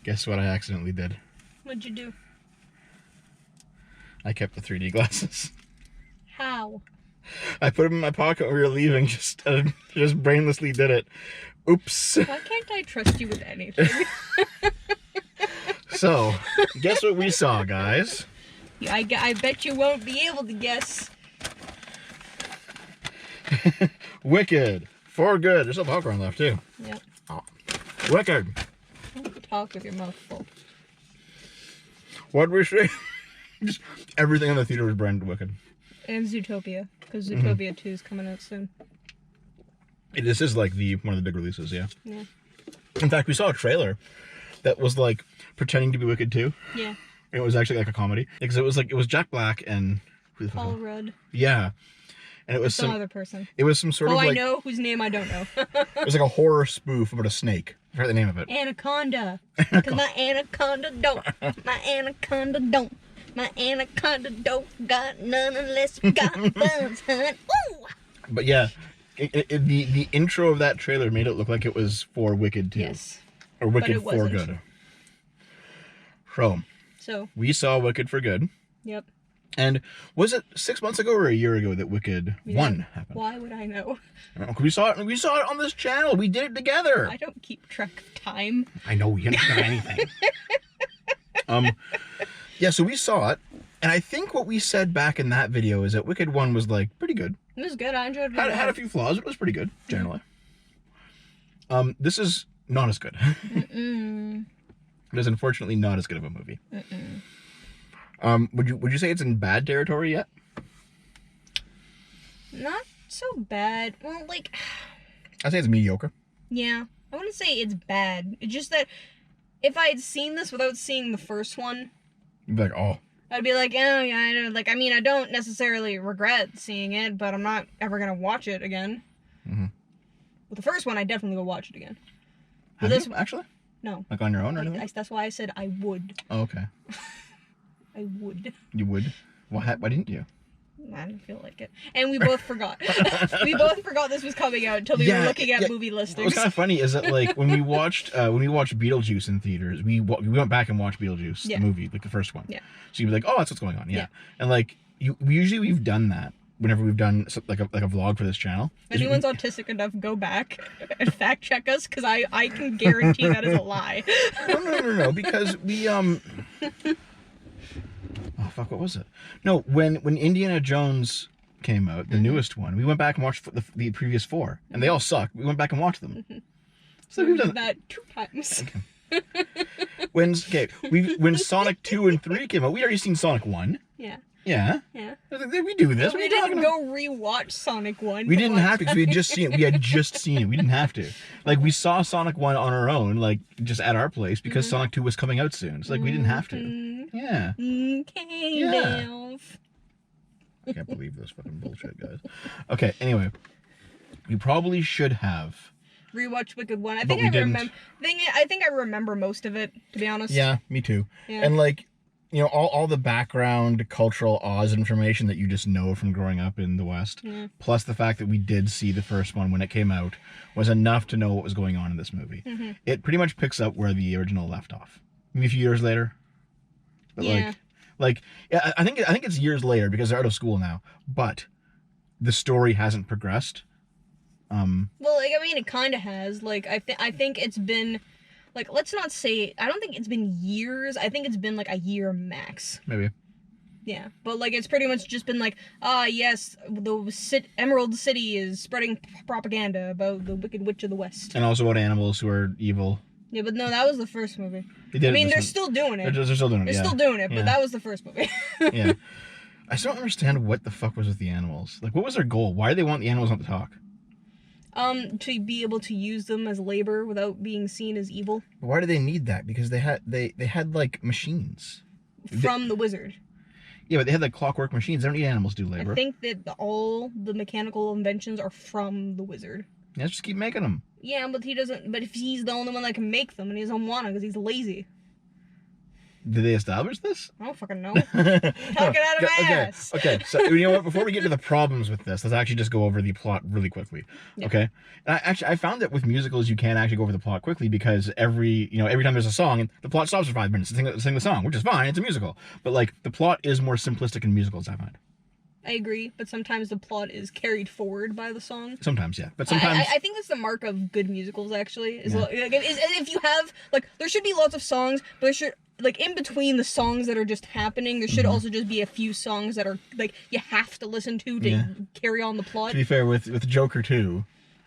Guess what I accidentally did? What'd you do? I kept the 3D glasses. How? I put them in my pocket when we were leaving, just brainlessly did it. Oops. Why can't I trust you with anything? So, guess what we saw, guys? I bet you won't be able to guess. Wicked. For good. There's some popcorn left, too. Yep. Oh. Wicked. Don't talk with your mouth full. What we say? Just everything in the theater was branded Wicked. And Zootopia, because Zootopia 2 is coming out soon. This is like one of the big releases, yeah. Yeah. In fact, we saw a trailer that was like pretending to be Wicked 2. Yeah. It was actually like a comedy because it was Jack Black and Paul Rudd. Yeah, and it was some other person. It was some sort of like, I know whose name I don't know. It was like a horror spoof about a snake. I forgot the name of it. Anaconda. Because my anaconda don't. My anaconda don't. My anaconda don't got none unless you got buns, hun. Woo! But yeah, the intro of that trailer made it look like it was for Wicked 2. Yes. Or Wicked for Good. So we saw Wicked for Good. Yep. And was it 6 months ago or a year ago that Wicked 1 happened? Why would I know? We saw it on this channel. We did it together. I don't keep track of time. I know, you don't know anything. Yeah, so we saw it, and I think what we said back in that video is that Wicked 1 was like pretty good. It was good. I enjoyed it. Had a few flaws, but it was pretty good generally. This is not as good. Mm-mm. It is unfortunately not as good of a movie. Mm-mm. Would you say it's in bad territory yet? Not so bad. Well, like, I'd say it's mediocre. Yeah, I wouldn't say it's bad. It's just that if I had seen this without seeing the first one, you'd be like, oh. I'd be like, oh yeah, I don't, like, I mean, I don't necessarily regret seeing it, but I'm not ever gonna watch it again. Mm-hmm. With the first one, I definitely will watch it again. Have you, actually? No. Like on your own or anything? That's why I said I would. Oh, okay. I would. You would? Why didn't you? I didn't feel like it. And we both forgot. We both forgot this was coming out until we were looking at movie listings. What's kind of funny is that, like, when we watched Beetlejuice in theaters, we went back and watched Beetlejuice, the movie, like the first one. Yeah. So you'd be like, oh, that's what's going on. Yeah. And like, we've done that whenever we've done like a vlog for this channel. If anyone's autistic enough, go back and fact check us, because I can guarantee that is a lie. No, because we oh fuck, what was it? No, when Indiana Jones came out, the newest one, we went back and watched the previous 4, and they all suck. We went back and watched them. So we've done that 2 times. Okay. When Sonic 2 and 3 came out, we already seen Sonic 1. Yeah. Yeah. Yeah. We do this. We didn't go rewatch Sonic 1. We didn't have to, because we had just seen it. We had just seen it. We didn't have to. Like, we saw Sonic 1 on our own, like, just at our place, because Sonic 2 was coming out soon. So, like, we didn't have to. Yeah. I can't believe this fucking bullshit, guys. Okay, anyway. We probably should have rewatched Wicked 1. I think I remember most of it, to be honest. Yeah, me too. Yeah. And, like, you know, all the background cultural Oz information that you just know from growing up in the West, plus the fact that we did see the first one when it came out, was enough to know what was going on in this movie. It pretty much picks up where the original left off. Maybe a few years later. But yeah. I think it's years later because they're out of school now. But the story hasn't progressed. Well, like, I mean, it kind of has. Like, I think it's been, like, let's not say, I don't think it's been years. I think it's been, like, a year max. Maybe. Yeah, but, like, it's pretty much just been like, yes, the Emerald City is spreading propaganda about the Wicked Witch of the West. And also about animals who are evil. Yeah, but no, that was the first movie. I mean, they're still doing it. They're still doing it, They're still doing it, but that was the first movie. Yeah. I still don't understand what the fuck was with the animals. Like, what was their goal? Why do they want the animals not to talk? To be able to use them as labor without being seen as evil. Why do they need that? Because they had like machines. From the wizard. Yeah, but they had like clockwork machines. They don't need animals to do labor. I think that all the mechanical inventions are from the wizard. Yeah, just keep making them. Yeah, but he doesn't. But if he's the only one that can make them, and he doesn't want to because he's lazy. Did they establish this? I don't fucking know. Talk it out of my ass. Okay, so you know what? Before we get to the problems with this, let's actually just go over the plot really quickly. Yeah. Okay? And I found that with musicals, you can actually go over the plot quickly because every time there's a song, the plot stops for 5 minutes to sing the song, which is fine. It's a musical. But, like, the plot is more simplistic in musicals, I find. I agree, but sometimes the plot is carried forward by the song. Sometimes, yeah. But sometimes... I think that's the mark of good musicals, actually. Is if you have, like, there should be lots of songs, but there should... Like, in between the songs that are just happening, there should also just be a few songs that are, like, you have to listen to carry on the plot. To be fair, with Joker 2...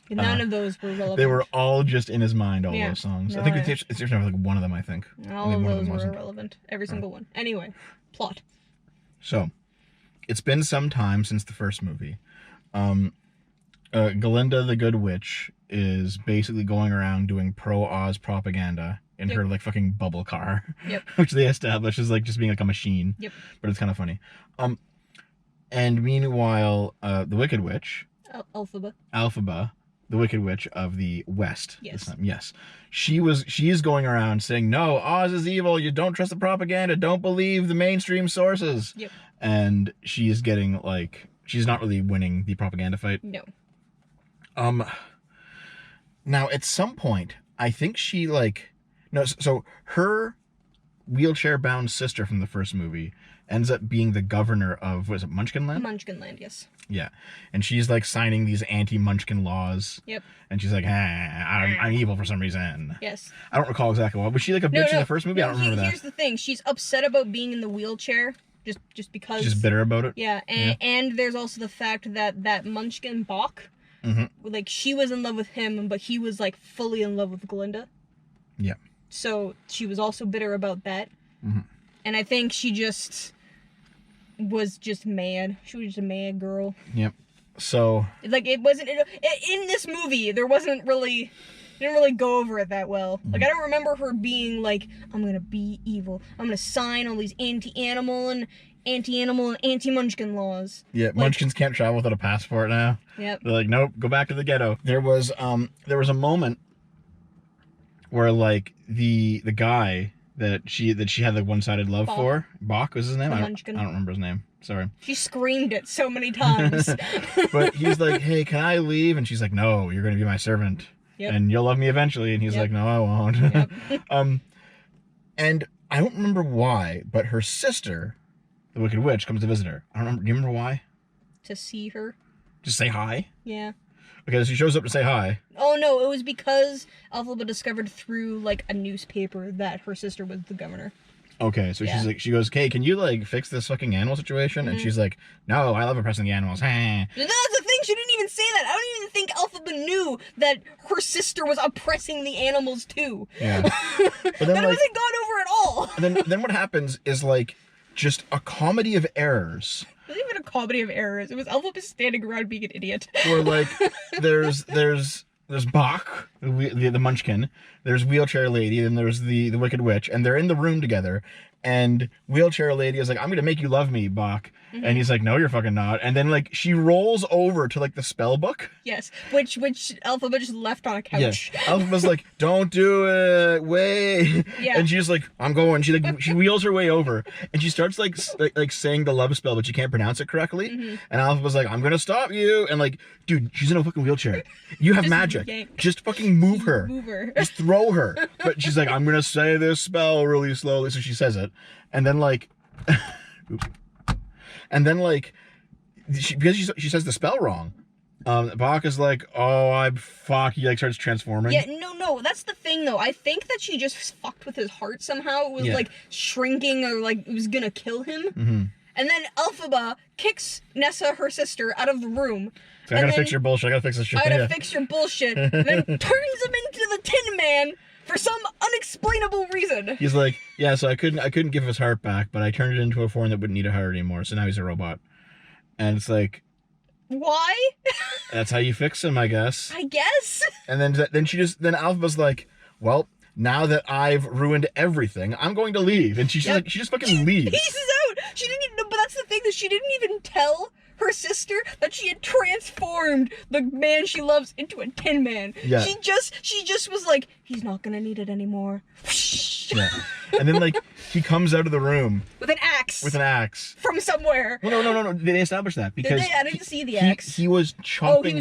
None of those were relevant. They were all just in his mind, all those songs. No, I think it's just like one of them, I think. All of those were irrelevant. Every single one. Anyway, plot. So, it's been some time since the first movie. Glinda the Good Witch is basically going around doing pro-Oz propaganda in her, like, fucking bubble car. Yep. Which they establish as, like, just being, like, a machine. Yep. But it's kind of funny. And meanwhile, the Wicked Witch... Elphaba, the Wicked Witch of the West. Yes. Yes. She is going around saying, no, Oz is evil. You don't trust the propaganda. Don't believe the mainstream sources. Yep. And she is getting, like... She's not really winning the propaganda fight. No. Now, at some point, I think she, like... No, so her wheelchair-bound sister from the first movie ends up being the governor of, what is it, Munchkinland? Munchkinland, yes. Yeah. And she's, like, signing these anti-Munchkin laws. Yep. And she's like, I'm evil for some reason. Yes. I don't recall exactly what. Was she, like, a bitch in the first movie? I don't remember that. Here's the thing. She's upset about being in the wheelchair, just because... She's bitter about it? Yeah, and there's also the fact that Munchkin Bach, like, she was in love with him, but he was, like, fully in love with Glinda. Yeah. So she was also bitter about that. And I think she just was just mad. She was just a mad girl. Yep. So... Like, it wasn't... in this movie, there wasn't really... Didn't really go over it that well. Like, I don't remember her being like, I'm gonna be evil. I'm gonna sign all these anti-animal and anti-Munchkin laws. Yeah, like, Munchkins can't travel without a passport now. Yep. They're like, nope, go back to the ghetto. There was a moment where, like, the guy that she had the one-sided love for, Bach was his name? I don't remember his name. Sorry. She screamed it so many times. But he's like, hey, can I leave? And she's like, no, you're gonna be my servant. Yep. And you'll love me eventually. And he's like, no, I won't. Yep. And I don't remember why, but her sister, the Wicked Witch, comes to visit her. I don't remember. Do you remember why? To see her. Just say hi? Yeah. Okay, so she shows up to say hi. Oh, no, it was because Elphaba discovered through, like, a newspaper that her sister was the governor. Okay, so she's like, she goes, hey, can you, like, fix this fucking animal situation? And she's like, no, I love oppressing the animals. That's the thing, she didn't even say that. I don't even think Elphaba knew that her sister was oppressing the animals, too. Yeah. But then, it wasn't gone over at all. And then what happens is, like, just a comedy of errors. It wasn't even a comedy of errors. It was Elphaba standing around being an idiot. Where, like, there's Bach, the Munchkin, there's Wheelchair Lady, and there's the Wicked Witch, and they're in the room together, and Wheelchair Lady is like, I'm gonna make you love me, Bach. And he's like, no, you're fucking not. And then, like, she rolls over to, like, the spell book. Yes, which Elphaba just left on a couch. Yeah. Elphaba's like, don't do it, wait. Yeah. And she's like, I'm going. She wheels her way over, and she starts, like saying the love spell, but she can't pronounce it correctly. And Elphaba's like, I'm gonna stop you. And, like, dude, she's in a fucking wheelchair. You have magic. Just fucking move her. Just throw her. But she's like, I'm gonna say this spell really slowly. So she says it. And then, like... And then, like, because she says the spell wrong, Bach is like, oh, fuck. He, like, starts transforming. Yeah, no, that's the thing, though. I think that she just fucked with his heart somehow. It was, like, shrinking or, like, it was gonna kill him. And then Elphaba kicks Nessa, her sister, out of the room. So I gotta fix your bullshit. I gotta fix this shit. I gotta fix your bullshit. And then turns him into the Tin Man for some unexplainable reason. He's like, yeah, so I couldn't give his heart back, but I turned it into a form that wouldn't need a heart anymore, so now he's a robot. And it's like... Why? That's how you fix him, I guess. I guess. And then Alphaba's like, well, now that I've ruined everything, I'm going to leave. And she just fucking leaves. Pieces out. She didn't even... But that's the thing, that she didn't even tell her sister that she had transformed the man she loves into a Tin Man. Yeah. She just was like, he's not gonna need it anymore. finished. Yeah. And then, like, he comes out of the room With an axe. From somewhere. Well, no. They established that because I didn't see the axe. He was chopping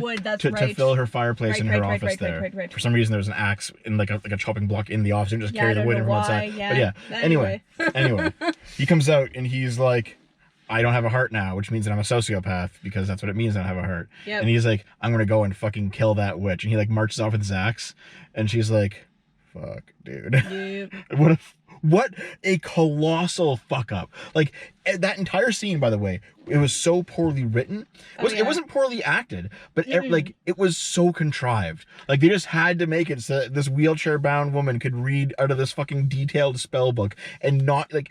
wood. That's to right. fill her fireplace in her office right, there. Right. For some reason, there was an axe in like a chopping block in the office and just carry the wood from outside. Yeah. But yeah. Anyway, he comes out and he's like, I don't have a heart now, which means that I'm a sociopath because that's what it means. I don't have a heart. Yep. And he's like, I'm gonna go and fucking kill that witch. And he like marches off with his axe, and she's like, fuck, dude. Yep. What a colossal fuck up. Like, that entire scene, by the way, it was so poorly written. It wasn't poorly acted, but like, it was so contrived. Like, they just had to make it so that this wheelchair-bound woman could read out of this fucking detailed spell book and not, like...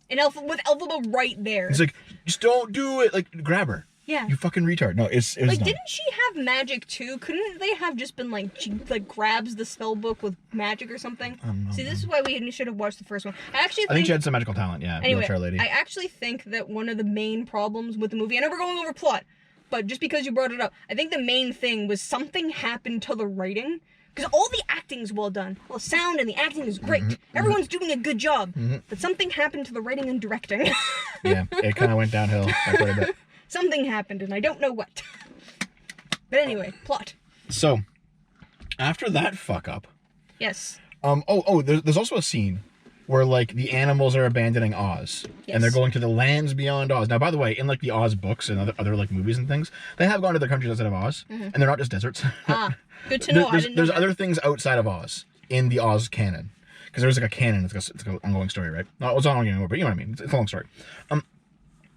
And with Elphaba right there. It's like, just don't do it. Like, grab her. Yeah. You fucking retard. No, it was like, dumb. didn't she have magic too? Couldn't they have just been like, she like grabs the spell book with magic or something? See, this is why we should have watched the first one. I think she had some magical talent, yeah. Anyway, wheelchair lady. I actually think that one of the main problems with the movie, I know we're going over plot, but just because you brought it up, I think the main thing was something happened to the writing. Because all the acting's well done. Well, the sound and the acting is great. Everyone's doing a good job. But something happened to the writing and directing. Yeah, it kind of went downhill quite a bit. Something happened, and I don't know what. But anyway, plot. So, after that fuck up... Yes. There's also a scene where, like, the animals are abandoning Oz. Yes. And they're going to the lands beyond Oz. Now, by the way, in, like, the Oz books and other like, movies and things, they have gone to the countries outside of Oz. And they're not just deserts. Good to know. There's other things outside of Oz in the Oz canon. Because there's, like, a canon. It's like an ongoing story, right? No, it's not ongoing anymore, but you know what I mean. It's a long story.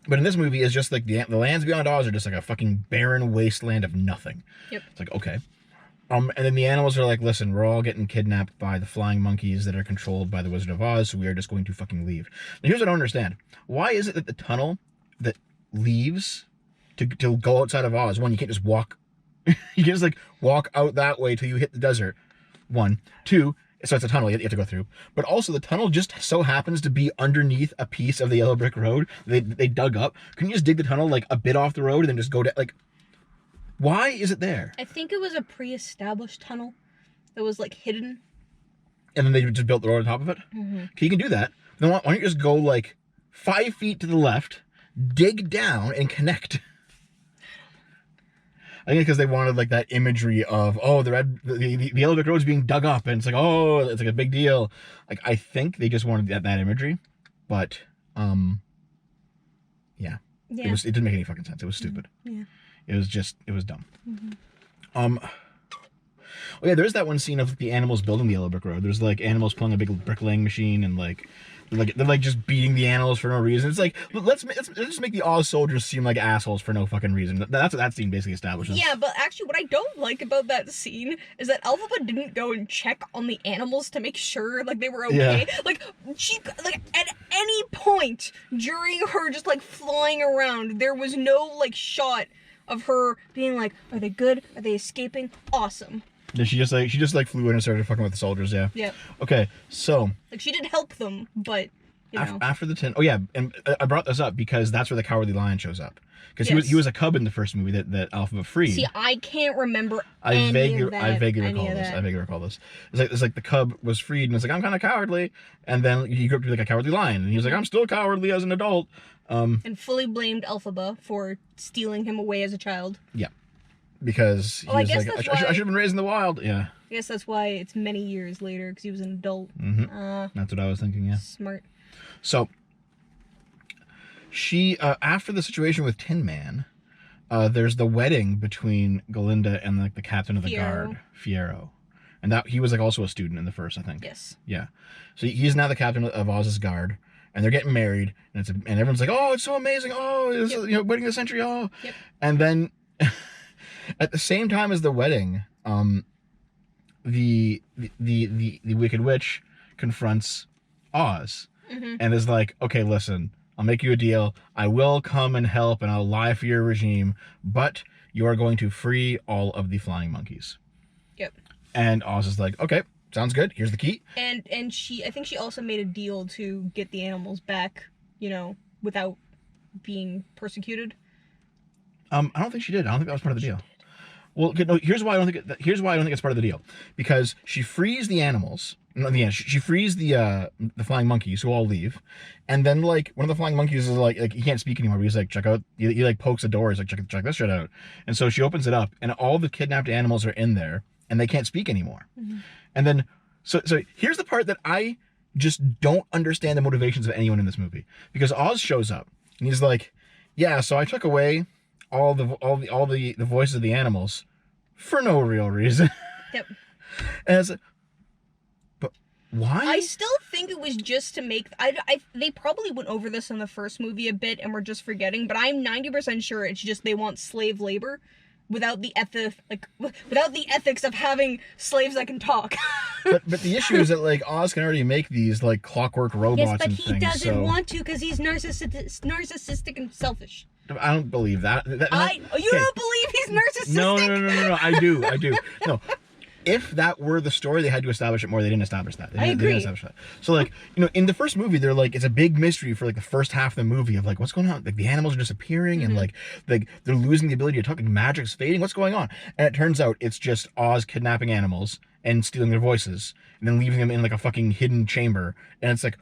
But in this movie, it's just, like, the lands beyond Oz are just, like, a fucking barren wasteland of nothing. Yep. It's like, okay. And then the animals are like, listen, we're all getting kidnapped by the flying monkeys that are controlled by the Wizard of Oz, so we are just going to fucking leave. Now, here's what I don't understand. Why is it that the tunnel that leaves to go outside of Oz, one, you can't just walk, you can just, like, walk out that way till you hit the desert, one. Two, so it's a tunnel you have to go through. But also, the tunnel just so happens to be underneath a piece of the yellow brick road they dug up. Couldn't you just dig the tunnel, like, a bit off the road and then just go down, like... Why is it there? I think it was a pre-established tunnel that was, like, hidden. And then they just built the road on top of it? Okay, you can do that. Then why don't you just go, like, 5 feet to the left, dig down, and connect? I think because they wanted, like, that imagery of, oh, the yellow brick road's being dug up, and it's like, oh, it's like a big deal. Like, I think they just wanted that imagery, but, yeah. It didn't make any fucking sense. It was stupid. Yeah. It was dumb. Oh yeah, there's that one scene of the animals building the yellow brick road. There's like animals pulling a big bricklaying machine and like they're just beating the animals for no reason. It's like let's just make the Oz soldiers seem like assholes for no fucking reason. That's what that scene basically establishes. Yeah, but actually, what I don't like about that scene is that Elphaba didn't go and check on the animals to make sure like they were okay. Yeah. Like she at any point during her just like flying around, there was no like shot of her being like, are they good? Are they escaping? Awesome. Yeah, she just flew in and started fucking with the soldiers, yeah. Yeah. Okay, so like she did help them, but you know. After the 10, oh yeah, and I brought this up because that's where the Cowardly Lion shows up. Because he was a cub in the first movie that Elphaba freed. See, I can't remember I vaguely recall this. It's like the cub was freed and it's like, I'm kind of cowardly, and then he grew up to be like a cowardly lion, and he was like, I'm still cowardly as an adult. And fully blamed Elphaba for stealing him away as a child. Yeah. Because he was like, I should have been raised in the wild. Yeah. I guess that's why it's many years later, because he was an adult. That's what I was thinking, yeah. Smart. So, she, after the situation with Tin Man, there's the wedding between Galinda and like the captain of the guard, Fiyero. And that he was like also a student in the first, I think. Yes. Yeah. So he's now the captain of Oz's guard. And they're getting married, and everyone's like, "Oh, it's so amazing! Oh, it's, wedding of the century! Oh!" Yep. And then, at the same time as the wedding, the Wicked Witch confronts Oz, and is like, "Okay, listen, I'll make you a deal. I will come and help, and I'll lie for your regime, but you are going to free all of the flying monkeys." Yep. And Oz is like, "Okay. Sounds good. Here's the key." And I think she also made a deal to get the animals back, without being persecuted. I don't think she did. I don't think that was part of the deal. Well, no, here's why I don't think it's part of the deal. Because she frees the animals. No, the end. She frees the flying monkeys who all leave, and then like one of the flying monkeys is like he can't speak anymore. But he's like, check out. He like pokes the door. He's like, check this shit out. And so she opens it up, and all the kidnapped animals are in there, and they can't speak anymore. Mm-hmm. And then so here's the part that I just don't understand the motivations of anyone in this movie, because Oz shows up and he's like, yeah, so I took away all the voices of the animals for no real reason. Yep. And but why? I still think it was just to make. They probably went over this in the first movie a bit and we're just forgetting. But I'm 90% sure it's just they want slave labor, without the ethics of having slaves that can talk. but the issue is that like Oz can already make these like clockwork robots. Yes, but and he things, doesn't want to because he's narcissistic and selfish. I don't believe that. You don't believe he's narcissistic? No. I do. No. If that were the story, they had to establish it more. They didn't establish that. I agree. They didn't establish that. So, like, in the first movie, they're like, it's a big mystery for like the first half of the movie of like, what's going on? Like, the animals are disappearing, and like they're losing the ability to talk. Like, magic's fading. What's going on? And it turns out it's just Oz kidnapping animals and stealing their voices, and then leaving them in like a fucking hidden chamber. And it's like,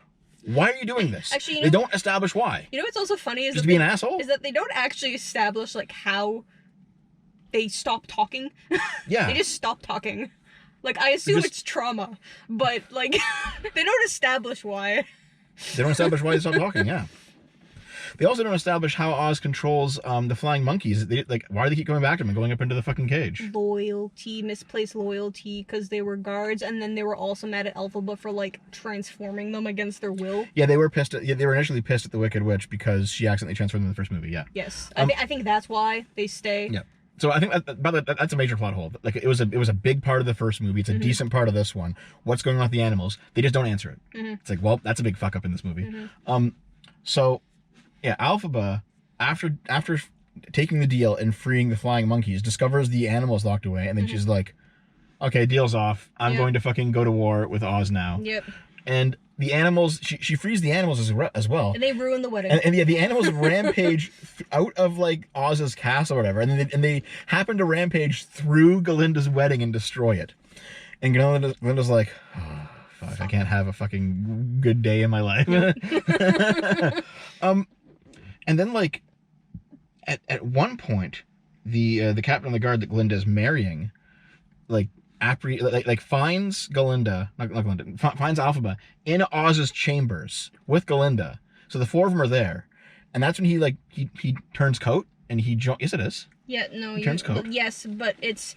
why are you doing this? Actually, they don't establish why. You know what's also funny is just to be an asshole. Is that they don't actually establish like how they stop talking. Yeah. They just stop talking. Like, I assume it's trauma, but, like, they don't establish why. They don't establish why they stop talking, yeah. They also don't establish how Oz controls the flying monkeys. Why do they keep going back to them and going up into the fucking cage? Loyalty, misplaced loyalty, because they were guards, and then they were also mad at Elphaba for, like, transforming them against their will. Yeah, they were pissed. They were initially pissed at the Wicked Witch because she accidentally transformed them in the first movie, yeah. Yes. I think that's why they stay. Yeah. So I think that's a major plot hole. Like it was a big part of the first movie. It's a decent part of this one. What's going on with the animals? They just don't answer it. It's like, well, that's a big fuck up in this movie. So yeah, Elphaba, after taking the deal and freeing the flying monkeys, discovers the animals locked away, and then she's like, okay, deal's off. I'm going to fucking go to war with Oz now. Yep. And the animals, she frees the animals as well. And they ruin the wedding. And yeah, the animals rampage out of like Oz's castle or whatever, and they happen to rampage through Galinda's wedding and destroy it. And Galinda's like, oh, fuck, I can't have a fucking good day in my life. And then like at one point, the captain of the guard that Galinda is marrying, like finds Galinda, not Galinda, finds Elphaba in Oz's chambers with Galinda. So the four of them are there, and that's when he turns coat and yes, it is. Yeah, no, he turns coat. Yes, but it's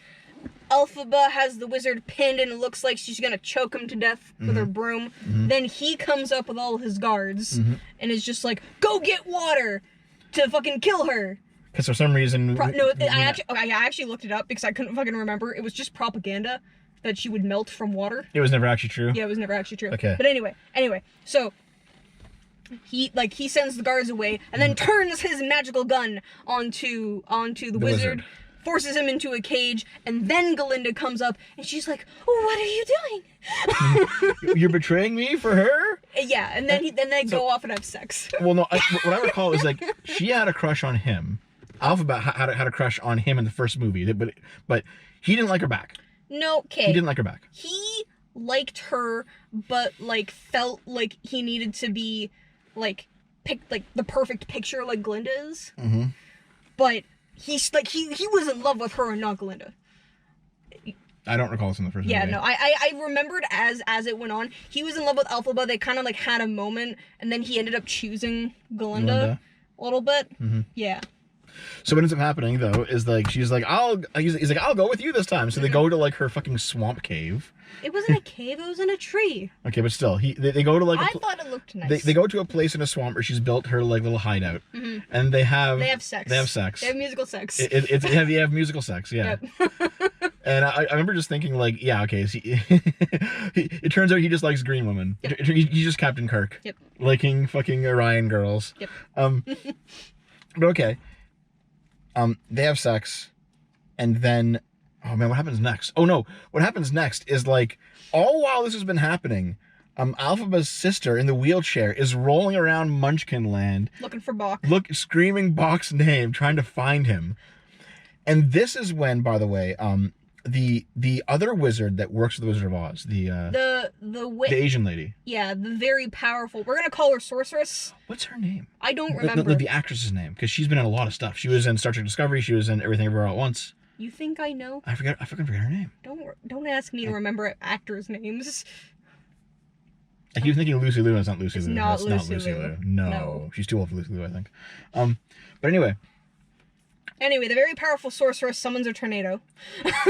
Elphaba has the wizard pinned, and it looks like she's gonna choke him to death with her broom. Then he comes up with all his guards and is just like, "Go get water to fucking kill her." Because for some reason... I actually looked it up because I couldn't fucking remember. It was just propaganda that she would melt from water. It was never actually true? Yeah, it was never actually true. Okay. But anyway, so he sends the guards away and then turns his magical gun onto the wizard, forces him into a cage, and then Galinda comes up and she's like, "Oh, what are you doing?" You're betraying me for her? Yeah, and then they go off and have sex. Well, no, what I recall is like she had a crush on him. Elphaba had a crush on him in the first movie, but he didn't like her back. No, okay. He didn't like her back. He liked her, but like felt like he needed to be like the perfect picture like Glinda is. But he was in love with her and not Glinda. I don't recall this in the first movie. Yeah, no, I remembered as it went on. He was in love with Elphaba. They kind of like had a moment, and then he ended up choosing Galinda a little bit. Yeah. So what ends up happening though is like he's like, I'll go with you this time. So they go to like her fucking swamp cave. It wasn't a cave, it was in a tree. Okay, but still, they go to like I thought it looked nice. They go to a place in a swamp where she's built her like little hideout. And they have sex. They have sex. They have musical sex. They have musical sex, yeah. Yep. And I remember just thinking like, yeah, okay, so it turns out he just likes green women. Yep. He's just Captain Kirk. Yep. Liking fucking Orion girls. Yep. But okay. They have sex, and then, oh man, what happens next? Oh no, what happens next is like, all while this has been happening, Elphaba's sister in the wheelchair is rolling around Munchkin Land. Looking for Bach. Screaming Bach's name, trying to find him. And this is when, by the way, the other wizard that works with the Wizard of Oz, the Asian lady. Yeah, the very powerful. We're gonna call her Sorceress. What's her name? I don't remember. The actress's name, because she's been in a lot of stuff. She was in Star Trek Discovery. She was in Everything Everywhere All at Once. You think I know? I forget her name. Don't ask me to remember actors' names. I keep thinking Lucy Liu, and it's not Lucy Liu. Not It's Lucy not Lucy Liu. Liu. No, she's too old for Lucy Liu, I think. But anyway. Anyway, the very powerful sorceress summons a tornado.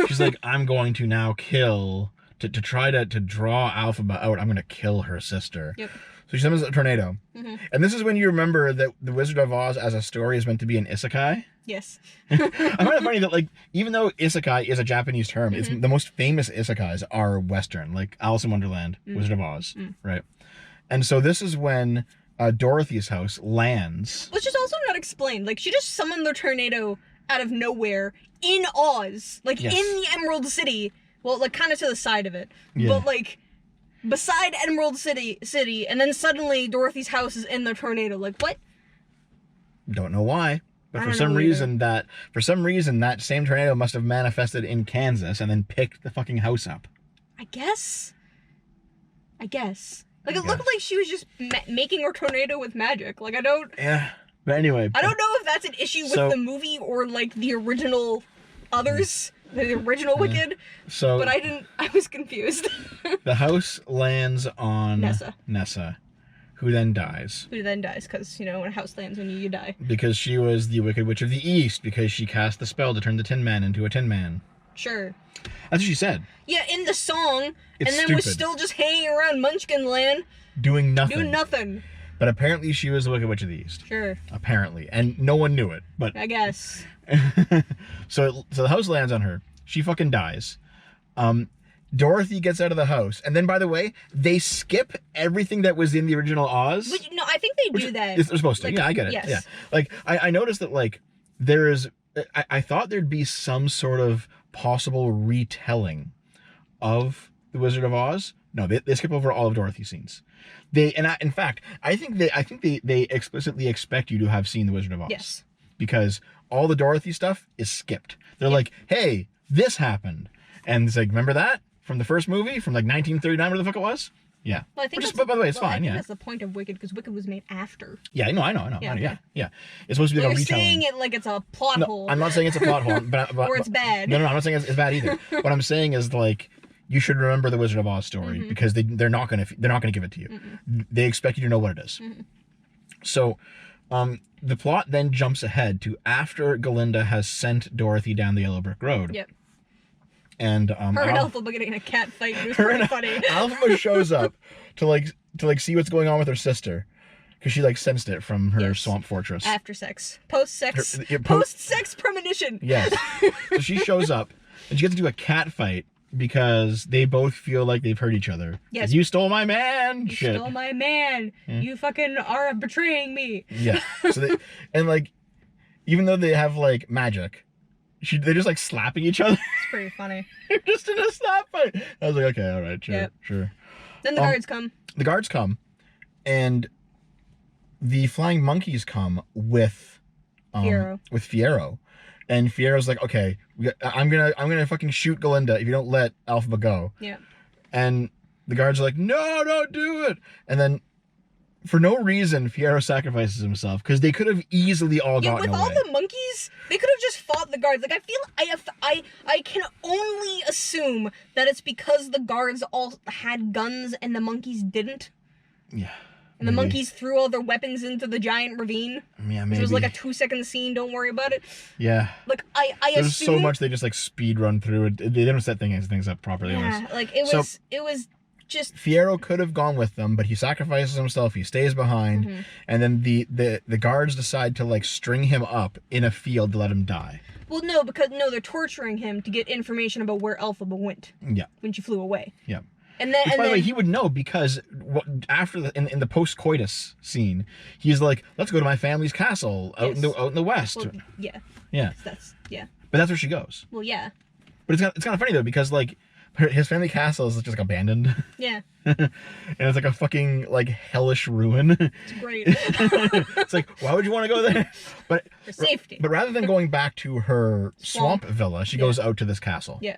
She's like, I'm going to now kill, to try to draw Alphaba out, I'm going to kill her sister. Yep. So she summons a tornado. Mm-hmm. And this is when you remember that the Wizard of Oz as a story is meant to be an isekai. Yes. I find it funny that, like, even though isekai is a Japanese term, it's the most famous isekais are Western, like Alice in Wonderland, Wizard of Oz, right? And so this is when Dorothy's house lands. Which is also not explained. Like, she just summoned the tornado out of nowhere in Oz, like in the Emerald City. Well, like kind of to the side of it, but like beside Emerald City, and then suddenly Dorothy's house is in the tornado. Like what? Don't know why, but for some reason that same tornado must have manifested in Kansas and then picked the fucking house up. I guess. Like, it looked like she was just making her tornado with magic. Like, I don't... Yeah. But anyway... I don't know if that's an issue with the movie or, like, the original others. The original Wicked. So... But I was confused. The house lands on... Nessa. Who then dies. Because, you know, when a house lands on you, you die. Because she was the Wicked Witch of the East. Because she cast the spell to turn the Tin Man into a Tin Man. Sure. That's what she said. Yeah, in the song, it's and then stupid. was still just hanging around Munchkin Land. Doing nothing. But apparently she was the Wicked Witch of the East. Sure. Apparently. And no one knew it, but... I guess. So the house lands on her. She fucking dies. Dorothy gets out of the house. And then, by the way, they skip everything that was in the original Oz. No, I think they do that. They're supposed to. Like, yeah, I get it. Yes. Yeah. Like, I noticed that, like, there is... I thought there'd be some sort of possible retelling of the Wizard of Oz. No, they skip over all of Dorothy's scenes. In fact, I think they explicitly expect you to have seen the Wizard of Oz. Yes. Because all the Dorothy stuff is skipped. They're like, hey, this happened. And it's like, remember that? From the first movie? From like 1939, where the fuck it was? Yeah. Well, I think but by the way, it's fine. I think yeah. that's the point of Wicked, because Wicked was made after. Yeah, I know. Yeah. It's supposed to be like a retelling. You're saying it like it's a plot hole. I'm not saying it's a plot hole, but or it's bad. No, I'm not saying it's bad either. What I'm saying is, like, you should remember the Wizard of Oz story because they're not gonna give it to you. They expect you to know what it is. So, the plot then jumps ahead to after Galinda has sent Dorothy down the Yellow Brick Road. Yep. And her and Alphaba getting in a cat fight. It was pretty funny. Alphaba shows up to see what's going on with her sister, because she like sensed it from her swamp fortress. After sex, post-sex premonition. Yes. So she shows up, and she gets to do a cat fight because they both feel like they've hurt each other. Yes. You stole my man. You stole my man. You fucking are betraying me. Yeah. So and like, even though they have like magic. They're just like slapping each other. It's pretty funny. They're just in a slap fight. I was like, okay, all right, sure. Then the guards come. The guards come, and the flying monkeys come with Fiyero, and Fiero's like, okay, I'm gonna fucking shoot Galinda if you don't let Alphaba go. Yeah. And the guards are like, no, don't do it. And then, for no reason, Fiyero sacrifices himself because they could have easily all gotten away. With all the monkeys, they could have just fought the guards. Like, I feel I can only assume that it's because the guards all had guns and the monkeys didn't. Yeah. And the monkeys threw all their weapons into the giant ravine. Yeah, maybe. It was like a 2-second scene. Don't worry about it. Yeah. Like There's assume... so much they just like speed run through it. They didn't set things up properly. Yeah, like it was. Just Fiyero could have gone with them, but he sacrifices himself. He stays behind, and then the guards decide to like string him up in a field to let him die. Well, no, they're torturing him to get information about where Alphaba went. Yeah, when she flew away. Yeah, and then by the way, he would know because after in the post-coitus scene, he's like, "Let's go to my family's castle out in the west." Well, yeah. Yeah. But that's where she goes. Well, yeah. But it's kind of funny though because like. his family castle is just like abandoned. Yeah. And it's like a fucking like hellish ruin. It's great. It's like, why would you want to go there? But For safety. But rather than going back to her swamp villa, she goes out to this castle. Yeah.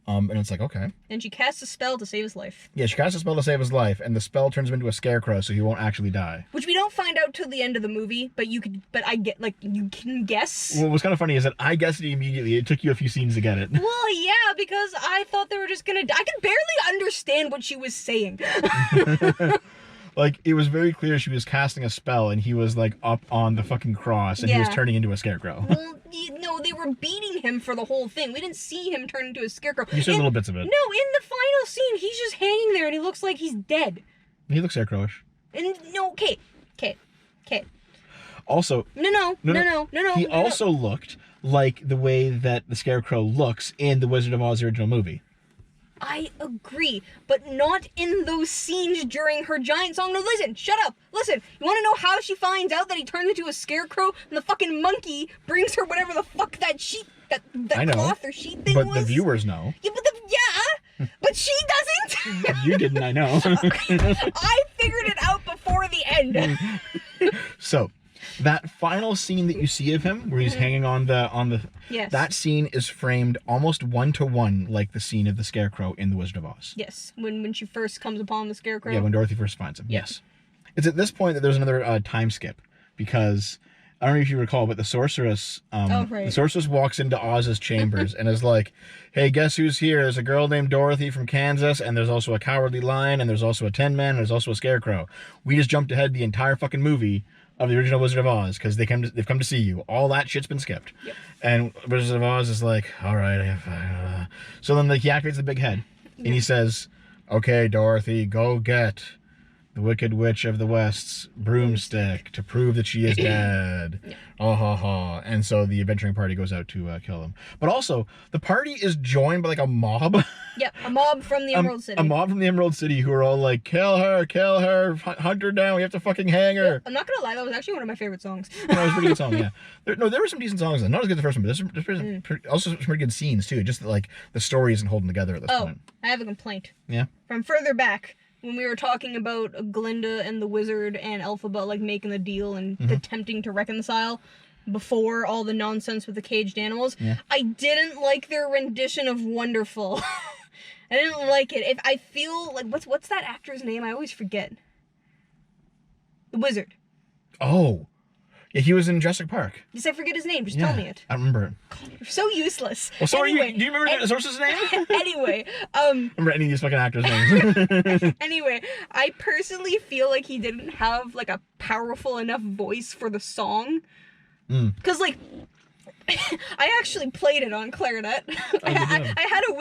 And it's like, okay. And she casts a spell to save his life. Yeah, she casts a spell to save his life, and the spell turns him into a scarecrow, so he won't actually die. Which we don't find out till the end of the movie, but you can guess. What was kind of funny is that I guessed it immediately. It took you a few scenes to get it. Well, yeah, because I thought they were just gonna die. I could barely understand what she was saying. Like, it was very clear she was casting a spell, and he was, like, up on the fucking cross, and he was turning into a scarecrow. Well, no, they were beating him for the whole thing. We didn't see him turn into a scarecrow. You saw little bits of it. No, in the final scene, he's just hanging there, and he looks like he's dead. He looks scarecrowish. And, no, okay. Also... No. He also looked like the way that the scarecrow looks in the Wizard of Oz original movie. I agree, but not in those scenes during her giant song. No, listen, shut up. Listen, you want to know how she finds out that he turned into a scarecrow and the fucking monkey brings her whatever the fuck that sheet, that cloth or sheet thing but was? But the viewers know. Yeah, but she doesn't. You didn't, I know. I figured it out before the end. So, that final scene that you see of him, where he's hanging on the yes. That scene is framed almost 1-to-1 like the scene of the Scarecrow in The Wizard of Oz. Yes, when she first comes upon the Scarecrow. Yeah, when Dorothy first finds him. Yes. It's at this point that there's another time skip, because I don't know if you recall, but the sorceress, the sorceress walks into Oz's chambers and is like, "Hey, guess who's here? There's a girl named Dorothy from Kansas, and there's also a Cowardly Lion, and there's also a Tin Man, and there's also a Scarecrow. We just jumped ahead the entire fucking movie of the original Wizard of Oz because they've come to see you. All that shit's been skipped." Yep. And Wizard of Oz is like, "All right." So then he activates the big head, and he says, "Okay, Dorothy, go get the Wicked Witch of the West's broomstick to prove that she is dead." Oh, ha, ha. And so the adventuring party goes out to kill them. But also, the party is joined by like a mob. Yep, a mob from the Emerald City. A mob from the Emerald City who are all like, kill her, hunt her down, we have to fucking hang her. Yeah, I'm not gonna lie, that was actually one of my favorite songs. No, it was a pretty good song, yeah. There were some decent songs, not as good as the first one, but there's also some pretty good scenes too. Just that, like, the story isn't holding together at this point. I have a complaint. Yeah? From further back, when we were talking about Glinda and the Wizard and Elphaba, like, making the deal and attempting to reconcile before all the nonsense with the caged animals, I didn't like their rendition of Wonderful. I didn't like it. I feel like, what's that actor's name? I always forget. The Wizard. Oh. Yeah, he was in Jurassic Park. Yes, I forget his name. Just tell me it. I remember it. God, you're so useless. Well, sorry, anyway, do you remember the source's name? Anyway, remember any of these fucking actors' names. Anyway, I personally feel like he didn't have, like, a powerful enough voice for the song. Because, like, I actually played it on clarinet. I had a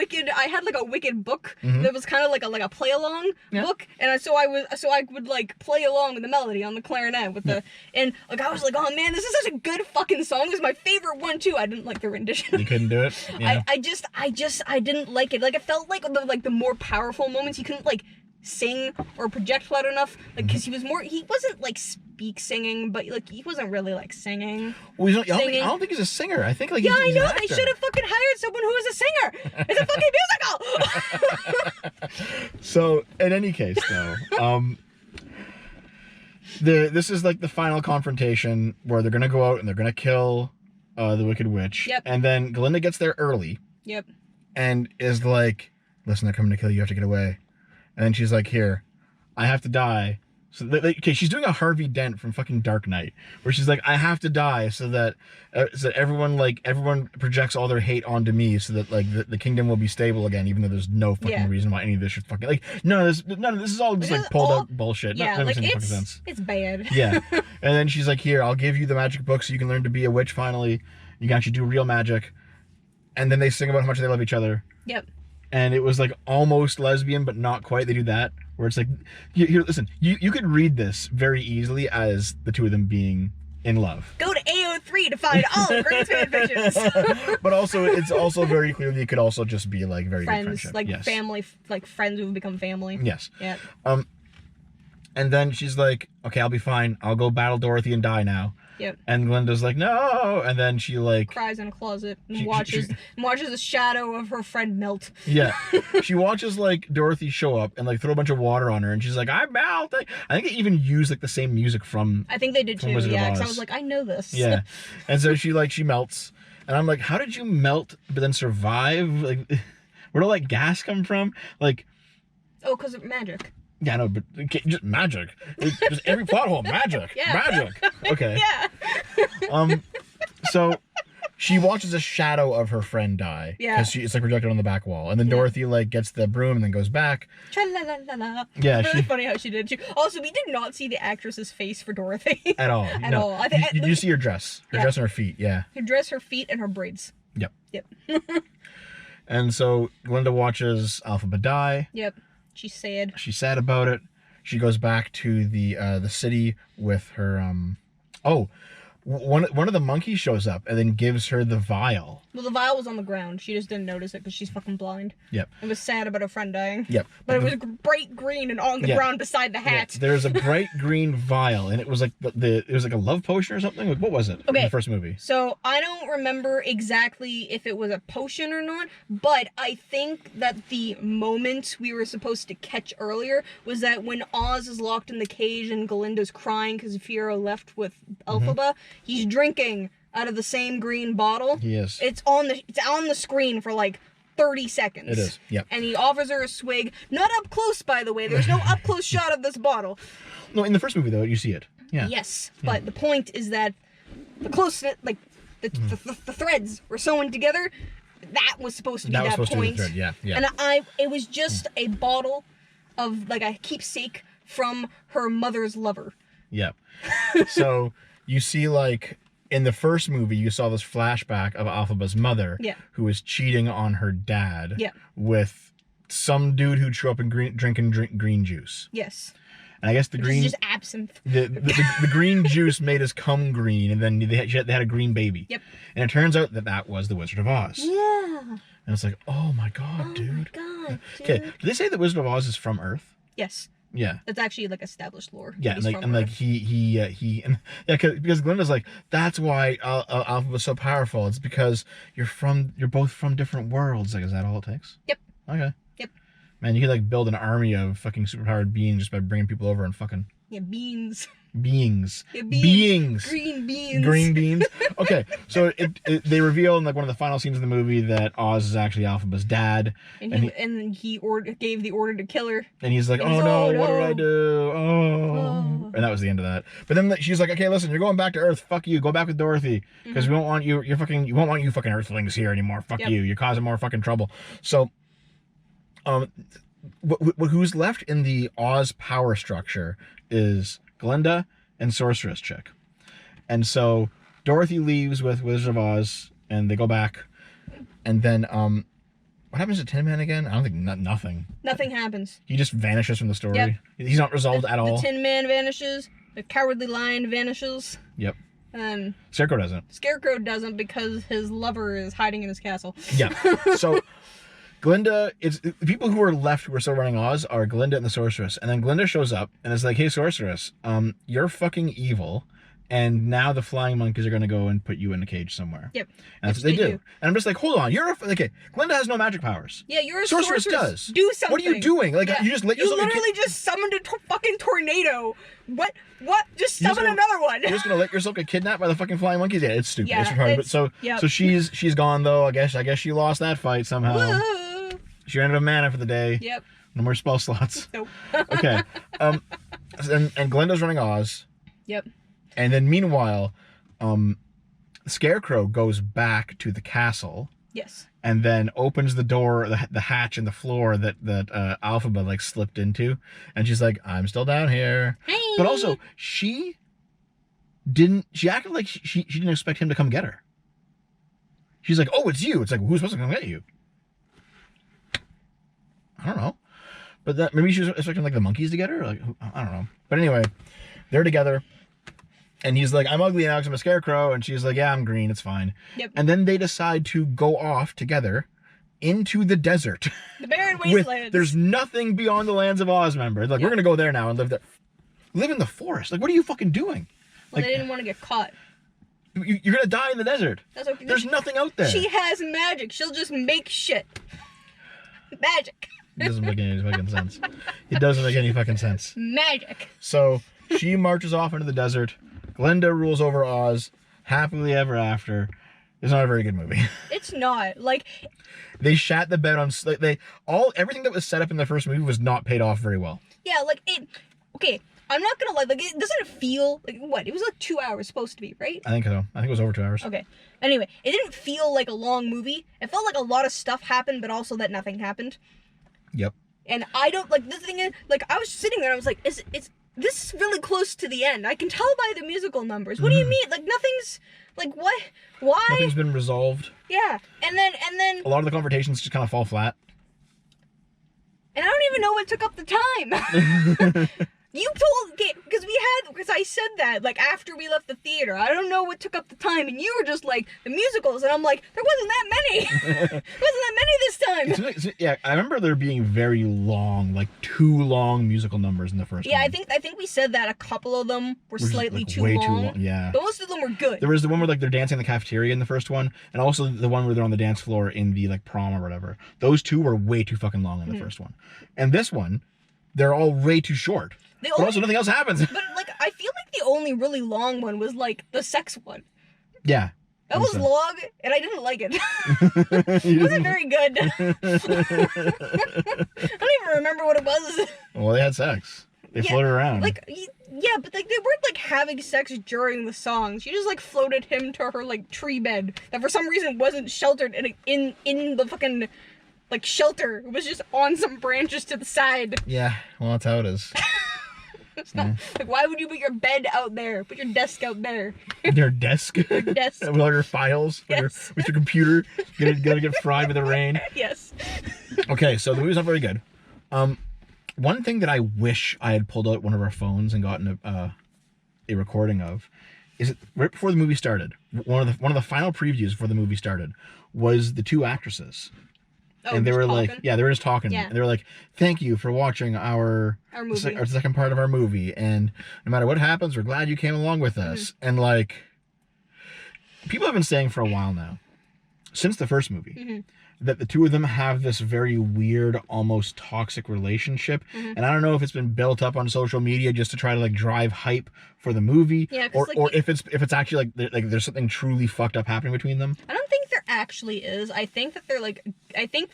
wicked book that was kind of like a play along book, and so I would like play along with the melody on the clarinet with the and like I was like, oh man, this is such a good fucking song. This is my favorite one too. I didn't like the rendition. You couldn't do it. Yeah. I didn't like it. Like it felt like the more powerful moments he couldn't like sing or project loud enough, like because he wasn't like speak singing, but like he wasn't really like singing. Well, I don't think he's a singer. I think like I he's know an actor. They should have fucking hired someone who is a singer. It's a fucking musical. So in any case, though, this is like the final confrontation where they're gonna go out and they're gonna kill the Wicked Witch. Yep. And then Glinda gets there early. Yep. And is like, "Listen, they're coming to kill you. You have to get away." And then she's like, "Here, I have to die." So, okay, she's doing a Harvey Dent from fucking Dark Knight, where she's like, "I have to die so that everyone projects all their hate onto me, so that like the kingdom will be stable again, even though there's no fucking reason why any of this should fucking like none of this is all just like pulled out bullshit. Yeah, None of like this makes fucking sense. It's bad. Yeah, and then she's like, "Here, I'll give you the magic book so you can learn to be a witch. Finally, you can actually do real magic." And then they sing about how much they love each other. Yep. And it was like almost lesbian, but not quite. They do that where it's like, here, listen, you could read this very easily as the two of them being in love. Go to AO3 to find all the great fan fictions. But also, it's also very clearly, it could also just be like very friends, good friendship. like family, like friends who have become family. Yes. Yeah. And then she's like, "Okay, I'll be fine. I'll go battle Dorothy and die now." Yep. And Glinda's like, no, and then she like cries in a closet and She- watches the shadow of her friend melt. yeah, she watches like Dorothy show up and like throw a bunch of water on her, and she's like, I'm melting. I think they even used like the same music from. I think they did too. Wizard of Yeah, because I Oz. was like, I know this. Yeah, and so she melts, and I'm like, how did you melt but then survive? Like, where did like gas come from? Like, Oh, because of magic. yeah, no, but just magic. Just every plot hole, magic, Yeah. magic. Okay. Yeah. So she watches a shadow of her friend die. Yeah. Because it's like projected on the back wall, and then Dorothy like gets the broom and then goes back. Tra-la-la-la-la. Yeah, Really funny how she did. Also, we did not see the actress's face for Dorothy. At all. At all. I think you see her dress, dress and her feet. Yeah. her dress, her feet, and her braids. Yep. Yep. And so Glinda watches Alphaba die. Yep. She's sad. She's sad about it. She goes back to the city with her one of the monkeys shows up and then gives her the vial. Well, the vial was on the ground. She just didn't notice it because she's fucking blind. Yep. And was sad about her friend dying. Yep. But it was bright green and on the ground beside the hat. Yeah. There's a bright green vial, and it was like it was like a love potion or something. Like, what was it? Okay. In the first movie. So I don't remember exactly if it was a potion or not, but I think that the moment we were supposed to catch earlier was that when Oz is locked in the cage and Galinda's crying because Fiero left with Elphaba, he's drinking out of the same green bottle. He is. It's on the screen for like 30 seconds. It is. Yep. And he offers her a swig. Not up close, by the way. There's no up close shot of this bottle. No, in the first movie though, you see it. Yeah. Yes, but the point is that the closeness, like the threads were sewn together. That was supposed to be that supposed point. to be the thread. Yeah. And it was just a bottle of like a keepsake from her mother's lover. Yeah. So you see, like, in the first movie, you saw this flashback of Alphaba's mother, who was cheating on her dad with some dude who'd show up and drinking green juice. Yes. And I guess the green is just absinthe. The green juice made us come green, and then they had a green baby. Yep. And it turns out that was the Wizard of Oz. Yeah. And it's like, oh my god, dude. Oh my god, dude. Okay, did they say the Wizard of Oz is from Earth? Yes. Yeah. That's actually like established lore. Yeah, because Glinda's like, that's why Alpha was so powerful. It's because you're both from different worlds. Like, is that all it takes? Yep. Okay. Yep. Man, you could like build an army of fucking superpowered beings just by bringing people over and fucking beings. Beings. Yeah, beings. Green beans. Green beans. Okay, so they reveal in like one of the final scenes of the movie that Oz is actually Alphaba's dad, and he gave the order to kill her. And he's like, oh no, what did I do? Oh. And that was the end of that. But then she's like, okay, listen, you're going back to Earth. Fuck you. Go back with Dorothy because we don't want you. We won't want you fucking Earthlings here anymore. Fuck you. You're causing more fucking trouble. So, who's left in the Oz power structure is Glinda and Sorceress Chick. And so Dorothy leaves with Wizard of Oz and they go back. And then what happens to Tin Man again? I don't think nothing. Nothing happens. He just vanishes from the story. Yep. He's not resolved at all. The Tin Man vanishes. The Cowardly Lion vanishes. Yep. And Scarecrow doesn't. Scarecrow doesn't because his lover is hiding in his castle. Yeah. So Glinda, the people who are left who are still running Oz are Glinda and the Sorceress. And then Glinda shows up and is like, hey, Sorceress, you're fucking evil. And now the flying monkeys are going to go and put you in a cage somewhere. Yep. And that's what they do. And I'm just like, hold on. Okay, Glinda has no magic powers. Yeah, you're a Sorceress does. Do something. What are you doing? Like, you just let yourself... You literally just summoned a fucking tornado. What? Just summon another one. You're just going to let yourself get kidnapped by the fucking flying monkeys? Yeah, it's stupid. Yeah, so she's gone, though. I guess she lost that fight somehow. Whoa. She ran out of mana for the day. Yep. No more spell slots. Nope. Okay. And Glinda's running Oz. Yep. And then meanwhile, Scarecrow goes back to the castle. Yes. And then opens the door, the hatch in the floor that Alphaba like slipped into, and she's like, "I'm still down here." Hey. But also, she acted like she didn't expect him to come get her. She's like, "Oh, it's you." It's like, who's supposed to come get you? I don't know. But that maybe she was expecting like the monkeys to get her. Like, I don't know. But anyway, they're together. And he's like, I'm ugly now because I'm a scarecrow. And she's like, yeah, I'm green. It's fine. Yep. And then they decide to go off together into the desert. The barren wastelands. There's nothing beyond the lands of Oz, remember? Like, we're going to go there now and live there. Live in the forest. Like, what are you fucking doing? Well, like, they didn't want to get caught. You're gonna die in the desert. That's okay. There's nothing out there. She has magic. She'll just make shit. Magic. It doesn't make any fucking sense. It doesn't make any fucking sense. Magic. So she marches off into the desert. Glinda rules over Oz. Happily ever after. It's not a very good movie. It's not. Like, they shat the bed on everything that was set up in the first movie was not paid off very well. yeah, like it. Okay, I'm not gonna lie. Like, it doesn't feel like what? It was like 2 hours supposed to be, right? I think so. I think it was over 2 hours. Okay. Anyway, it didn't feel like a long movie. It felt like a lot of stuff happened, but also that nothing happened. Yep. And I don't like the thing is, like, I was sitting there and I was like, this is really close to the end. I can tell by the musical numbers. What do you mean? Like, nothing's like what? Why? Nothing's been resolved. Yeah. And then a lot of the confrontations just kind of fall flat. and I don't even know what took up the time. You told, because I said that, like, after we left the theater. I don't know what took up the time, and you were just like, the musicals, and I'm like, there wasn't that many. There wasn't that many this time. Yeah, I remember there being very long, like, too long musical numbers in the first one. Yeah, I think we said that a couple of them were slightly just, too way long. too long. Yeah. But most of them were good. There was the one where, like, they're dancing in the cafeteria in the first one, and also the one where they're on the dance floor in the, like, prom or whatever. Those two were way too fucking long in the first one. And this one, they're all way too short. But also nothing else happens. But, like, I feel like the only really long one was, like, the sex one. Yeah. That was long, and I didn't like it. It wasn't very good. I don't even remember what it was. Well, they had sex. They floated around. Like, yeah, but, like, they weren't, like, having sex during the song. She just, like, floated him to her, like, tree bed that for some reason wasn't sheltered in the fucking, like, shelter. It was just on some branches to the side. Yeah, well, that's how it is. It's not, like, why would you put your bed out there? Put your desk out there. Your desk? Your desk. With all your files? Yes. With your computer? Gonna get fried with the rain? Yes. Okay, so the movie's not very good. One thing that I wish I had pulled out one of our phones and gotten a recording of is that right before the movie started, one of the final previews before the movie started was the two actresses. Oh, and they were talking? like, yeah, they were just talking. Yeah. And they were like, thank you for watching our movie. Our second part of our movie. And no matter what happens, we're glad you came along with us. And, like, people have been saying for a while now, since the first movie, that the two of them have this very weird, almost toxic relationship. And I don't know if it's been built up on social media just to try to, like, drive hype for the movie, or if it's actually like there's something truly fucked up happening between them. I don't think there actually is. I think that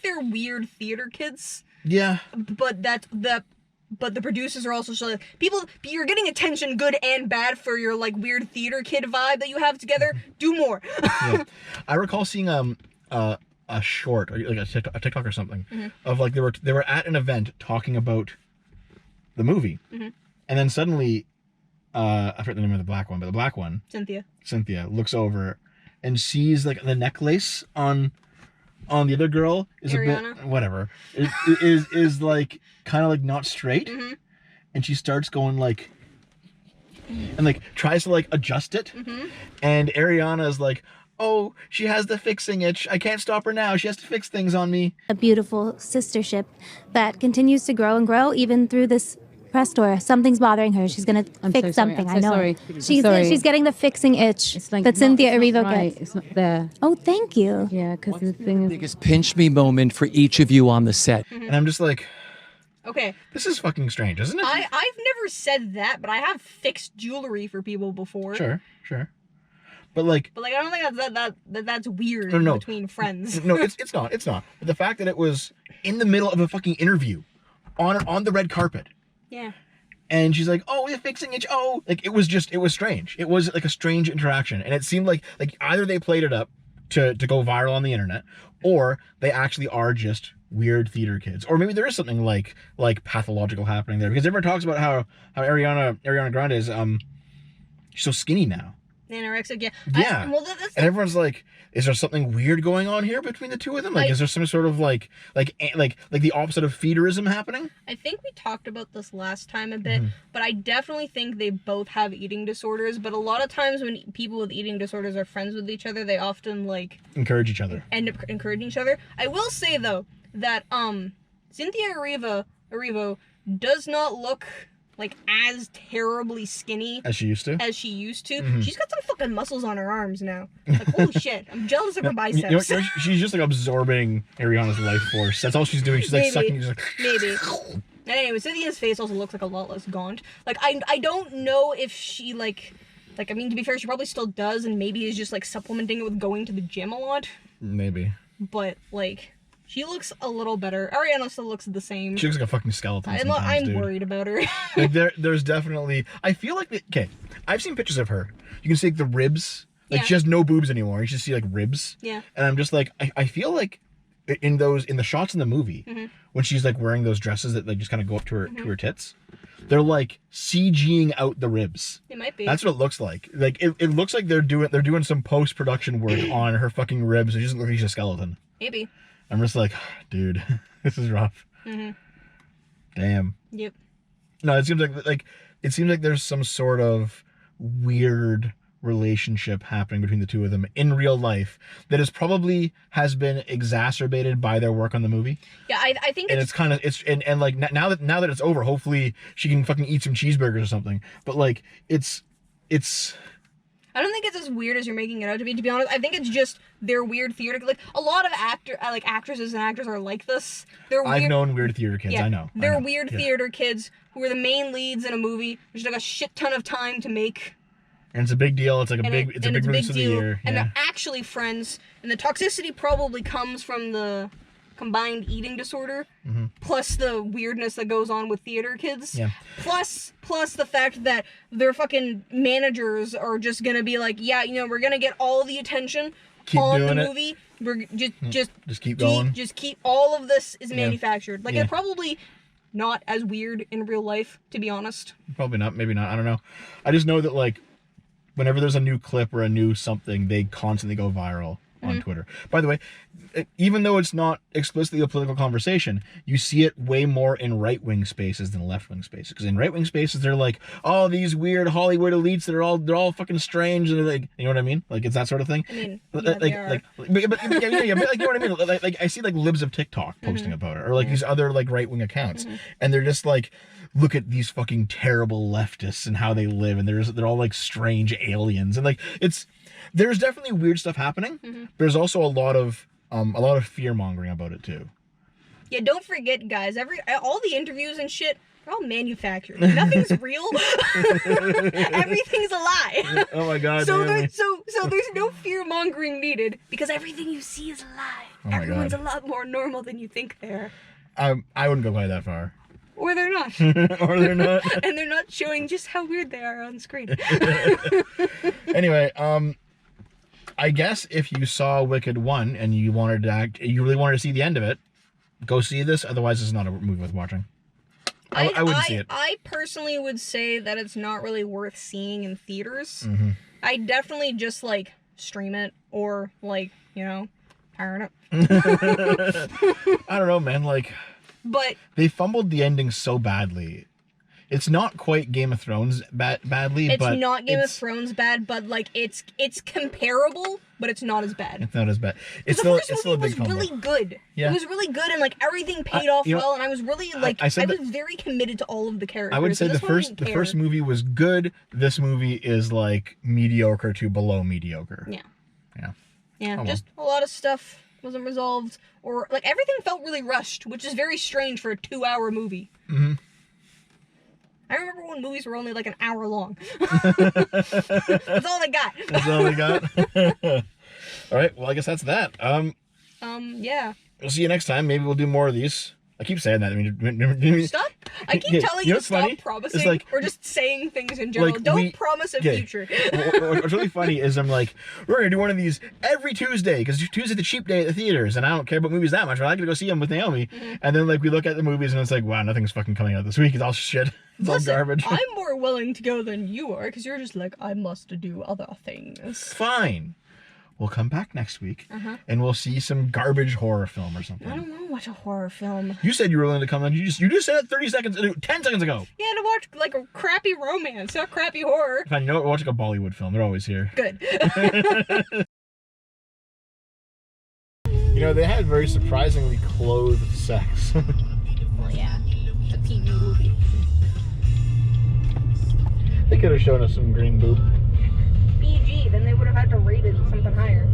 they're weird theater kids. Yeah. But the producers are also like, you're getting attention, good and bad, for your, like, weird theater kid vibe that you have together. Do more. Yeah. I recall seeing a short, like a TikTok or something, of, like, they were at an event talking about the movie, and then suddenly, I forget the name of the black one, but the black one, Cynthia looks over and sees, like, the necklace on the other girl is Ariana. a bit whatever. Is like kind of like not straight, and she starts going like, and like tries to like adjust it, and Ariana is like, oh, she has the fixing itch. I can't stop her now. She has to fix things on me. A beautiful sistership that continues to grow and grow even through this press tour. Something's bothering her. She's gonna fix something. I know. Sorry. She's getting the fixing itch that Cynthia Erivo gets. It's not there. Oh, thank you. Yeah, because the thing is, Biggest pinch me moment for each of you on the set. And I'm just like, Okay. this is fucking strange, isn't it? I've never said that, but I have fixed jewelry for people before. Sure. But like, But, like, I don't think that's weird No. between friends. No, it's not. But the fact that it was in the middle of a fucking interview, on the red carpet, Yeah. and she's like, "Oh, we're fixing it." Oh, like it was strange. It was like a strange interaction, and it seemed like either they played it up to go viral on the internet, or they actually are just weird theater kids, or maybe there is something like pathological happening there, because everyone talks about how Ariana Grande is she's so skinny now. Anorexic, yeah. Yeah. That's And everyone's like, is there something weird going on here between the two of them? Like, is there some sort of like the opposite of feederism happening? I think we talked about this last time a bit, but I definitely think they both have eating disorders. But a lot of times when people with eating disorders are friends with each other, they often, like, Encourage each other. end up encouraging each other. I will say, though, that Cynthia Erivo does not look like as terribly skinny As she used to. She's got some fucking muscles on her arms now. Like, holy shit. I'm jealous of her biceps. You know, she's just like absorbing Ariana's life force. That's all she's doing. She's like sucking. She's like, Maybe. And anyway, Cynthia's face also looks like a lot less gaunt. Like, I don't know if she, like, I mean, to be fair, she probably still does, and maybe is just, like, supplementing it with going to the gym a lot. Maybe. But, like, she looks a little better. Ariana still looks the same. She looks like a fucking skeleton I'm worried about her. Like there's definitely... I feel like... Okay, I've seen pictures of her. You can see, like, the ribs. Like, she has no boobs anymore. You just see, like, ribs. Yeah. And I'm just like... I feel like in the shots in the movie, when she's, like, wearing those dresses that, like, just kind of go up to her tits, they're, like, CGing out the ribs. It might be. That's what it looks like. Like, it looks like they're doing some post-production work on her fucking ribs. It doesn't look like she's a skeleton. Maybe. I'm just like, dude, this is rough. Damn. Yep. No, it seems like there's some sort of weird relationship happening between the two of them in real life that has been exacerbated by their work on the movie. Yeah, I think and it's like now that it's over, hopefully she can fucking eat some cheeseburgers or something. But like it's I don't think it's as weird as you're making it out to be. To be honest, I think it's just they're weird theater. Like a lot of actresses and actors are like this. I've known weird theater kids. Yeah, I know. They're weird theater kids who are the main leads in a movie. There's like a shit ton of time to make. And it's a big deal. It's like a big release of the year. And they're actually friends. And the toxicity probably comes from the combined eating disorder, plus the weirdness that goes on with theater kids, plus the fact that their fucking managers are just gonna be like, yeah, you know, we're gonna get all the attention on the movie. We're just keep going. Just keep all of this is manufactured. Like it's probably not as weird in real life, to be honest. Probably not. Maybe not. I don't know. I just know that like whenever there's a new clip or a new something, they constantly go viral on Twitter. By the way, even though it's not explicitly a political conversation, you see it way more in right-wing spaces than left-wing spaces. Because in right-wing spaces, they're like, oh, these weird Hollywood elites that are they're all fucking strange, and like, you know what I mean? Like, it's that sort of thing. I mean, but you know what I mean? Like I see like libs of TikTok posting about it, or like these other like right-wing accounts, and they're just like, look at these fucking terrible leftists and how they live, and they're all like strange aliens, and like there's definitely weird stuff happening. There's also a lot of fear mongering about it too. Yeah, don't forget, guys. All the interviews and shit are all manufactured. Nothing's real. Everything's a lie. Oh my god. So there's no fear mongering needed because everything you see is a lie. Oh my Everyone's god. a lot more normal than you think they are. I wouldn't go quite that far. Or they're not. Or they're not. And they're not showing just how weird they are on screen. Anyway, I guess if you saw Wicked 1 and you really wanted to see the end of it, go see this. Otherwise, it's not a movie worth watching. I wouldn't see it. I personally would say that it's not really worth seeing in theaters. I definitely just like stream it or like, you know, I don't know. I don't know, man. Like, but they fumbled the ending so badly. It's not quite Game of Thrones badly, it's but not Game of Thrones bad, but like it's comparable, but it's not as bad. It's not as bad. It's still a big fumble. It was really good. Yeah. It was really good, and like everything paid off well, and I was really like I was very committed to all of the characters. I would say the first movie was good. This movie is like mediocre to below mediocre. Yeah. Just a lot of stuff wasn't resolved, or like everything felt really rushed, which is very strange for a 2-hour movie. I remember when movies were only like an hour long. That's all they got. That's all they got? All right, well, I guess that's that. Yeah. We'll see you next time. Maybe we'll do more of these. I keep saying that. I mean, stop. I keep telling you to stop promising or just saying things in general. Like Don't promise a future. What's really funny is I'm like, we're going to do one of these every Tuesday because Tuesday's the cheap day at the theaters and I don't care about movies that much, but I like to go see them with Naomi. And then like we look at the movies and it's like, wow, nothing's fucking coming out this week. It's all shit. It's all garbage. I'm more willing to go than you are because you're just like, I must do other things. Fine. We'll come back next week and we'll see some garbage horror film or something. I don't want to watch a horror film. You said you were willing to come on. You just said it 10 seconds ago. Yeah, to watch like a crappy romance, not crappy horror. Fine, you know what? We're watching a Bollywood film. They're always here. Good. You know, they had very surprisingly clothed sex. Well, yeah. It's a TV movie. They could have shown us some green boob. PG, then they would have had to rate it something higher.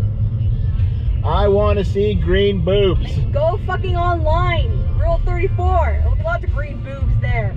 I want to see green boobs. Go fucking online. Rule 34. There'll be lots of green boobs there.